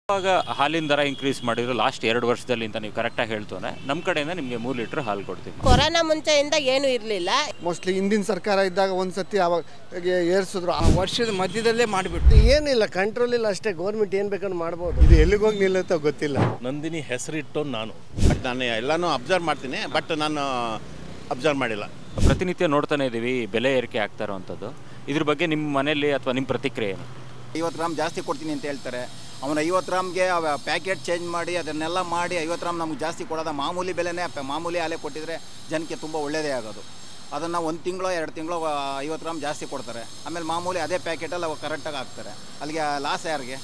ಇವಾಗ ಹಾಲಿನ ದರ ಇನ್ಕ್ರೀಸ್ ಮಾಡಿದ್ರು ಲಾಸ್ಟ್ 2 ವರ್ಷದಲ್ಲಿ ಅಂತ ನೀವು ಕರೆಕ್ಟಾಗಿ ಹೇಳ್ತೋನೆ ನಮ್ಮ ಕಡೆಯಿಂದ ನಿಮಗೆ 3 ಲೀಟರ್ ಹಾಲು ಕೊಡ್ತೀವಿ. ಕೊರೋನಾ ಮುಂಚೆಯಿಂದ ಏನು ಇರಲಿಲ್ಲ. ಮೋಸ್ಟ್ಲಿ ಹಿಂದಿನ ಸರ್ಕಾರ ಇದ್ದಾಗ ಒಂದ್ಸತಿ ಅವಾಗ ಏರ್ಸಿದ್ರು. ಆ ವರ್ಷದ ಮಧ್ಯದಲ್ಲೇ ಮಾಡಿಬಿಟ್ಟು ಏನಿಲ್ಲ, ಕಂಟ್ರೋಲ್ ಇಲ್ಲ ಅಷ್ಟೇ. ಗೌರ್ಮೆಂಟ್ ಏನು ಬೇಕಂದ್ರೆ ಮಾಡ್ಬೋದು. ಇದು ಎಲ್ಲಿಗೆ ಹೋಗಿ ನಿಲ್ಲುತ್ತೋ ಗೊತ್ತಿಲ್ಲ. ನಂದಿನಿ ಹೆಸರಿಟ್ಟು ನಾನು ಎಲ್ಲನೂ ಅಬ್ಸರ್ವ್ ಮಾಡ್ತೀನಿ, ಬಟ್ ನಾನು ಅಬ್ಸರ್ವ್ ಮಾಡಿಲ್ಲ. ಪ್ರತಿನಿತ್ಯ ನೋಡ್ತಾನೆ ಇದ್ದೀವಿ ಬೆಲೆ ಏರಿಕೆ ಆಗ್ತಾ ಇರೋವಂಥದ್ದು. ಇದ್ರ ಬಗ್ಗೆ ನಿಮ್ಮ ಮನೆಯಲ್ಲಿ ಅಥವಾ ನಿಮ್ಮ ಪ್ರತಿಕ್ರಿಯೆ ಏನು? 50 ಗ್ರಾಮ್ ಜಾಸ್ತಿ ಕೊಡ್ತೀನಿ ಅಂತ ಹೇಳ್ತಾರೆ. ಅವನು 50 ಗ್ರಾಮ್ಗೆ ಪ್ಯಾಕೆಟ್ ಚೇಂಜ್ ಮಾಡಿ ಅದನ್ನೆಲ್ಲ ಮಾಡಿ 50 ಗ್ರಾಮ್ ನಮ್ಗೆ ಜಾಸ್ತಿ ಕೊಡೋದ ಮಾಮೂಲಿ ಬೆಲೆನೇ ಮಾಮೂಲಿ ಹಾಲೆ ಕೊಟ್ಟಿದ್ರೆ ಜನಕ್ಕೆ ತುಂಬ ಒಳ್ಳೆಯದೇ ಆಗೋದು. ಅದನ್ನು 1 ತಿಂಗಳು 2 ತಿಂಗಳು 50 ಗ್ರಾಮ್ ಜಾಸ್ತಿ ಕೊಡ್ತಾರೆ, ಆಮೇಲೆ ಮಾಮೂಲಿ ಅದೇ ಪ್ಯಾಕೆಟಲ್ಲಿ ಅವು ಕರೆಕ್ಟಾಗಿ ಹಾಕ್ತಾರೆ. ಅಲ್ಲಿಗೆ ಲಾಸ್ ಯಾರಿಗೆ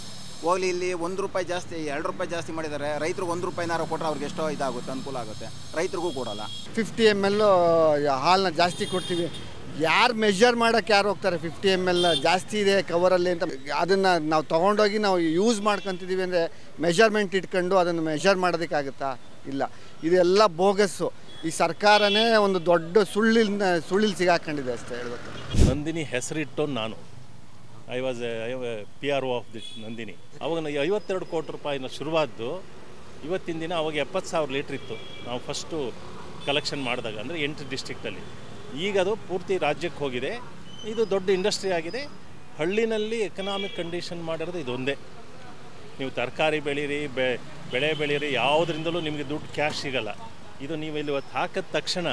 ಹೋಗಲಿ. ಇಲ್ಲಿ 1 ರೂಪಾಯಿ ಜಾಸ್ತಿ 2 ರೂಪಾಯಿ ಜಾಸ್ತಿ ಮಾಡಿದ್ದಾರೆ. ರೈತರು 1 ರೂಪಾಯಿನಾರು ಕೊಟ್ಟರೆ ಅವ್ರಿಗೆ ಎಷ್ಟೋ ಇದಾಗುತ್ತೆ, ಅನುಕೂಲ ಆಗುತ್ತೆ. ರೈತರಿಗೂ ಕೊಡೋಲ್ಲ. 50 ml ಹಾಲನ್ನ ಜಾಸ್ತಿ ಕೊಡ್ತೀವಿ. ಯಾರು ಮೆಷರ್ ಮಾಡೋಕ್ಕೆ ಯಾರು ಹೋಗ್ತಾರೆ? 50 ml ಜಾಸ್ತಿ ಇದೆ ಕವರಲ್ಲಿ ಅಂತ. ಅದನ್ನು ನಾವು ತೊಗೊಂಡೋಗಿ ನಾವು ಯೂಸ್ ಮಾಡ್ಕೊತಿದ್ದೀವಿ ಅಂದರೆ ಮೆಷರ್ಮೆಂಟ್ ಇಟ್ಕೊಂಡು ಅದನ್ನು ಮೆಷರ್ ಮಾಡೋದಕ್ಕಾಗುತ್ತಾ? ಇಲ್ಲ. ಇದೆಲ್ಲ ಬೋಗಸ್ಸು. ಈ ಸರ್ಕಾರನೇ ಒಂದು ದೊಡ್ಡ ಸುಳ್ಳಿಲ್ ಸಿಗಾಕೊಂಡಿದೆ ಅಷ್ಟೇ ಹೇಳ್ಬೇಕು. ನಂದಿನಿ ಹೆಸರಿಟ್ಟು ನಾನು I was PRO of the Nandini. ಅವಾಗ 52 ಕೋಟಿ ರೂಪಾಯಿನ ಶುರುವಾದ್ದು. ಇವತ್ತಿನ ದಿನ ಅವಾಗ 70,000 ಲೀಟ್ರ್ ಇತ್ತು ನಾವು ಫಸ್ಟು ಕಲೆಕ್ಷನ್ ಮಾಡಿದಾಗ, ಅಂದರೆ 8 ಡಿಸ್ಟ್ರಿಕ್ಟಲ್ಲಿ. ಈಗ ಅದು ಪೂರ್ತಿ ರಾಜ್ಯಕ್ಕೆ ಹೋಗಿದೆ. ಇದು ದೊಡ್ಡ ಇಂಡಸ್ಟ್ರಿ ಆಗಿದೆ. ಹಳ್ಳಿನಲ್ಲಿ ಎಕನಾಮಿಕ್ ಕಂಡೀಷನ್ ಮಾಡಿರೋದು ಇದೊಂದೇ. ನೀವು ತರಕಾರಿ ಬೆಳೀರಿ, ಬೆಳೆ ಬೆಳೀರಿ, ಯಾವುದರಿಂದಲೂ ನಿಮಗೆ ದುಡ್ಡು ಕ್ಯಾಶ್ ಸಿಗಲ್ಲ. ಇದು ನೀವು ಇಲ್ಲಿ ಇವತ್ತು ಹಾಕಿದ ತಕ್ಷಣ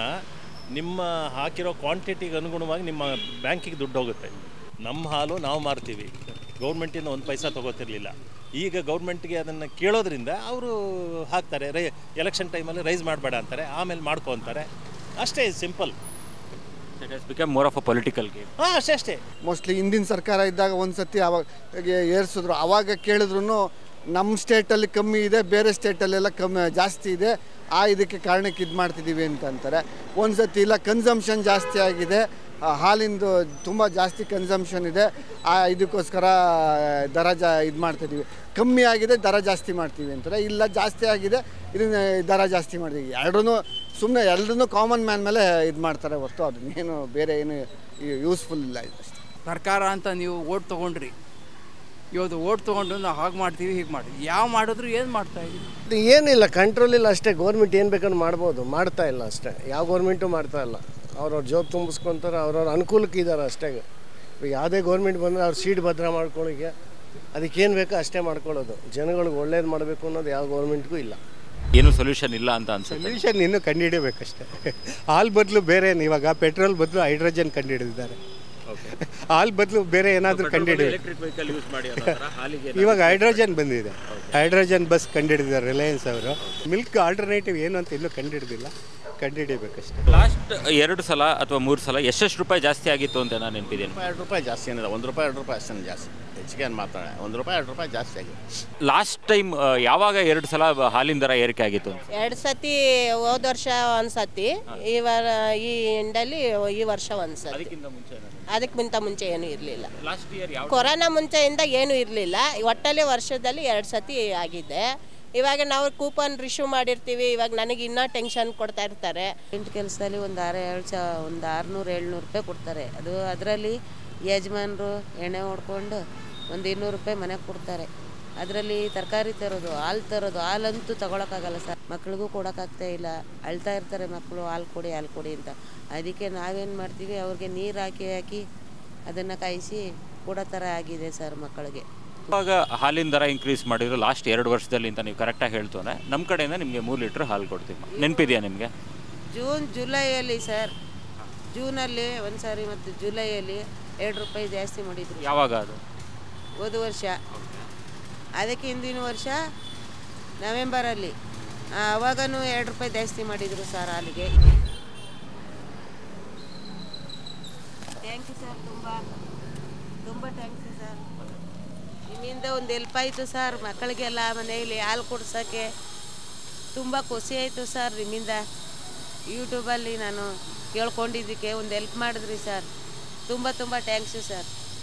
ನಿಮ್ಮ ಹಾಕಿರೋ ಕ್ವಾಂಟಿಟಿಗೆ ಅನುಗುಣವಾಗಿ ನಿಮ್ಮ ಬ್ಯಾಂಕಿಗೆ ದುಡ್ಡು ಹೋಗುತ್ತೆ. ನಮ್ಮ ಹಾಲು ನಾವು ಮಾರ್ತೀವಿ, ಗೌರ್ಮೆಂಟಿಂದ 1 ಪೈಸಾ ತೊಗೋತಿರ್ಲಿಲ್ಲ. ಈಗ ಗೌರ್ಮೆಂಟ್ಗೆ ಅದನ್ನು ಕೇಳೋದ್ರಿಂದ ಅವರು ಹಾಕ್ತಾರೆ. ಎಲೆಕ್ಷನ್ ಟೈಮಲ್ಲಿ ರೈಸ್ ಮಾಡಬೇಡ ಅಂತಾರೆ, ಆಮೇಲೆ ಮಾಡ್ಕೊ ಅಂತಾರೆ. ಅಷ್ಟೇ, simple. It has become more of a political game. ಅಷ್ಟೇ. ಮೋಸ್ಟ್ಲಿ ಹಿಂದಿನ ಸರ್ಕಾರ ಇದ್ದಾಗ ಒಂದ್ಸತಿ ಅವಾಗ ಏರ್ಸಿದ್ರು. ಅವಾಗ ಕೇಳಿದ್ರು ನಮ್ಮ ಸ್ಟೇಟಲ್ಲಿ ಕಮ್ಮಿ ಇದೆ, ಬೇರೆ ಸ್ಟೇಟಲ್ಲೆಲ್ಲ ಜಾಸ್ತಿ ಇದೆ, ಇದಕ್ಕೆ ಕಾರಣಕ್ಕೆ ಇದು ಮಾಡ್ತಿದ್ದೀವಿ ಅಂತ ಅಂತಾರೆ. ಒಂದು ಸತಿ ಇಲ್ಲ, ಕನ್ಸಂಪ್ಷನ್ ಜಾಸ್ತಿ ಆಗಿದೆ, ಹಾಲಿಂದು ತುಂಬ ಜಾಸ್ತಿ ಕನ್ಸಂಪ್ಷನ್ ಇದೆ, ಇದಕ್ಕೋಸ್ಕರ ದರ ಇದು ಮಾಡ್ತಿದ್ದೀವಿ. ಕಮ್ಮಿ ಆಗಿದೆ, ದರ ಜಾಸ್ತಿ ಮಾಡ್ತೀವಿ ಅಂತಾರೆ. ಇಲ್ಲ, ಜಾಸ್ತಿ ಆಗಿದೆ, ಇದನ್ನ ದರ ಜಾಸ್ತಿ ಮಾಡ್ತೀವಿ. ಸುಮ್ಮನೆ ಎರಡನ್ನೂ ಕಾಮನ್ ಮ್ಯಾನ್ ಮೇಲೆ ಇದು ಮಾಡ್ತಾರೆ ಹೊರತು ಅದನ್ನೇನು ಬೇರೆ ಏನು ಯೂಸ್ಫುಲ್ ಇಲ್ಲ. ಇದು ಅಷ್ಟೇ. ಸರ್ಕಾರ ಅಂತ ನೀವು ಓಟ್ ತೊಗೊಂಡ್ರಿ, ಇವತ್ತು ಓಟ್ ತೊಗೊಂಡು ನಾವು ಹಾಗೆ ಮಾಡ್ತೀವಿ ಹೀಗೆ ಮಾಡ್ತೀವಿ. ಯಾವ ಮಾಡಿದ್ರು ಏನು ಮಾಡ್ತಾಯಿದ್ದೀವಿ? ಏನಿಲ್ಲ, ಕಂಟ್ರೋಲ್ ಇಲ್ಲ ಅಷ್ಟೇ. ಗೌರ್ಮೆಂಟ್ ಏನು ಬೇಕಂದ್ರೆ ಮಾಡ್ಬೋದು, ಮಾಡ್ತಾ ಇಲ್ಲ ಅಷ್ಟೇ. ಯಾವ ಗೌರ್ಮೆಂಟು ಮಾಡ್ತಾ ಇಲ್ಲ. ಅವ್ರವ್ರ ಜಾಬ್ ತುಂಬಿಸ್ಕೊತಾರೆ, ಅವ್ರವ್ರ ಅನುಕೂಲಕ್ಕೆ ಇದ್ದಾರೆ ಅಷ್ಟೇ. ಈಗ ಯಾವುದೇ ಗೌರ್ಮೆಂಟ್ ಬಂದರೆ ಅವ್ರು ಸೀಟ್ ಭದ್ರ ಮಾಡ್ಕೊಳ್ಳಿಕ್ಕೆ ಅದಕ್ಕೇನು ಬೇಕೋ ಅಷ್ಟೇ ಮಾಡ್ಕೊಳ್ಳೋದು. ಜನಗಳಿಗೆ ಒಳ್ಳೇದು ಮಾಡಬೇಕು ಅನ್ನೋದು ಯಾವ ಗೌರ್ಮೆಂಟ್ಗೂ ಇಲ್ಲ. ಏನು ಸೊಲ್ಯೂಷನ್ ಇಲ್ಲ ಅಂತ ಅನ್ಸುತ್ತೆ. ಸೊಲ್ಯೂಷನ್ ಇನ್ನೂ ಕಂಡುಹಿಡಿಯಬೇಕಷ್ಟೇ. ಹಾಲು ಬದಲು ಬೇರೆ, ಇವಾಗ ಪೆಟ್ರೋಲ್ ಬದಲು ಹೈಡ್ರೋಜನ್ ಕಂಡುಹಿಡಿದಿದ್ದಾರೆ. ಹಾಲು ಬದಲು ಬೇರೆ ಏನಾದರೂ ಕಂಡುಹಿಡಿಯಬೇಕು. ಇವಾಗ ಹೈಡ್ರೋಜನ್ ಬಂದಿದೆ, ಹೈಡ್ರೋಜನ್ ಬಸ್ ಕಂಡುಹಿಡಿದಿದ್ದಾರೆ ರಿಲಯನ್ಸ್ ಅವರು. ಮಿಲ್ಕ್ ಆಲ್ಟರ್ನೇಟಿವ್ ಏನು ಅಂತ ಇನ್ನೂ ಕಂಡುಹಿಡಿದಿಲ್ಲ, ಕಂಡುಹಿಡಿಯಬೇಕಷ್ಟೇ. ಲಾಸ್ಟ್ 2 ಸಲ ಅಥವಾ 3 ಸಲ ಎಷ್ಟೆಷ್ಟು ರೂಪಾಯಿ ಜಾಸ್ತಿ ಆಗಿತ್ತು ಅಂತ ನಾನು ನೆನಪಿದ್ದೀನಿ. 2 ರೂಪಾಯಿ ಜಾಸ್ತಿ ಏನಿಲ್ಲ, 1 ರೂಪಾಯಿ 2 ರೂಪಾಯಿ ಅಷ್ಟೇ ಜಾಸ್ತಿ. ಹೆಚ್ಚಿಗೆ ಏನು ಮಾತಾಡ, 1 ರೂಪಾಯಿ 2 ರೂಪಾಯಿ ಜಾಸ್ತಿ ಆಗಿದೆ. ಲಾಸ್ಟ್ ಟೈಮ್ ಯಾವಾಗ 2 ಸಲ ಹಾಲಿನ ದರ ಏರಿಕೆ ಆಗಿತ್ತು? 2 ಸತಿ ಹೋದ ವರ್ಷ ಒಂದ್ಸತಿ, ಈ ಎಂಡಲ್ಲಿ ಈ ವರ್ಷ ಒಂದ್ಸತಿ. ಅದಕ್ಕಿಂತ ಮುಂಚೆ ಏನೂ ಇರಲಿಲ್ಲ. ಕೊರೋನಾ ಮುಂಚೆಯಿಂದ ಏನೂ ಇರಲಿಲ್ಲ. ಒಟ್ಟಲ್ಲಿ ವರ್ಷದಲ್ಲಿ 2 ಸತಿ ಆಗಿದೆ. ಇವಾಗ ನಾವು ಕೂಪನ್ ರಿಶ್ಯೂ ಮಾಡಿರ್ತೀವಿ. ಇವಾಗ ನನಗೆ ಇನ್ನೂ ಟೆನ್ಷನ್ ಕೊಡ್ತಾ ಇರ್ತಾರೆ. ಇಂಟು ಕೆಲಸದಲ್ಲಿ ಒಂದು 600-700 ರೂಪಾಯಿ ಕೊಡ್ತಾರೆ. ಅದರಲ್ಲಿ ಯಜಮಾನರು ಎಣ್ಣೆ ಹೊಡ್ಕೊಂಡು ಒಂದು 200 ರೂಪಾಯಿ ಮನೆಗೆ ಕೊಡ್ತಾರೆ. ಅದರಲ್ಲಿ ತರಕಾರಿ ತರೋದು, ಹಾಲಂತೂ ತಗೊಳಕ್ಕಾಗಲ್ಲ ಸರ್. ಮಕ್ಳಿಗೂ ಕೊಡೋಕ್ಕಾಗ್ತಾ ಇಲ್ಲ. ಅಳ್ತಾ ಇರ್ತಾರೆ ಮಕ್ಕಳು, ಹಾಲು ಕೊಡಿ ಅಂತ. ಅದಕ್ಕೆ ನಾವೇನು ಮಾಡ್ತೀವಿ, ಅವ್ರಿಗೆ ನೀರು ಹಾಕಿ ಅದನ್ನು ಕಾಯಿಸಿ ಕೊಡೋ ಥರ ಆಗಿದೆ ಸರ್ ಮಕ್ಕಳಿಗೆ. ಇವಾಗ ಹಾಲಿನ ದರ ಇನ್ಕ್ರೀಸ್ ಮಾಡಿದ್ರು ಲಾಸ್ಟ್ 2 ವರ್ಷದಲ್ಲಿ ಅಂತ ನೀವು ಕರೆಕ್ಟಾಗಿ ಹೇಳ್ತೋನೆ ನಮ್ಮ ಕಡೆಯಿಂದ ನಿಮಗೆ 3 ಲೀಟರ್ ಹಾಲು ಕೊಡ್ತೀವಿ. ನೆನಪಿದೆಯಾ ನಿಮಗೆ? ಜುಲೈಯಲ್ಲಿ ಸರ್, ಜೂನಲ್ಲಿ ಒಂದು ಸಾರಿ ಮತ್ತು ಜುಲೈಯಲ್ಲಿ 2 ರೂಪಾಯಿ ಜಾಸ್ತಿ ಮಾಡಿದ್ರು. ಯಾವಾಗ ಅದು? ಹೋದ ವರ್ಷ. ಅದಕ್ಕೆ ಹಿಂದಿನ ವರ್ಷ ನವೆಂಬರಲ್ಲಿ ಅವಾಗನೂ 2 ರೂಪಾಯಿ ಜಾಸ್ತಿ ಮಾಡಿದರು ಸರ್ ಹಾಲಿಗೆ. ಥ್ಯಾಂಕ್ ಯು ಸರ್, ತುಂಬ ಥ್ಯಾಂಕ್ಸ್ ಸರ್. ನಿಮ್ಮಿಂದ ಒಂದು ಹೆಲ್ಪ್ ಆಯಿತು ಸರ್. ಮಕ್ಕಳಿಗೆಲ್ಲ ಮನೆಯಲ್ಲಿ ಹಾಲು ಕೊಡ್ಸೋಕ್ಕೆ ತುಂಬ ಖುಷಿ ಆಯಿತು ಸರ್. ನಿಮ್ಮಿಂದ ಯೂಟ್ಯೂಬಲ್ಲಿ ನಾನು ಕೇಳ್ಕೊಂಡಿದ್ದಕ್ಕೆ ಒಂದು ಹೆಲ್ಪ್ ಮಾಡಿದ್ರಿ ಸರ್. ತುಂಬ ಥ್ಯಾಂಕ್ಸು ಸರ್.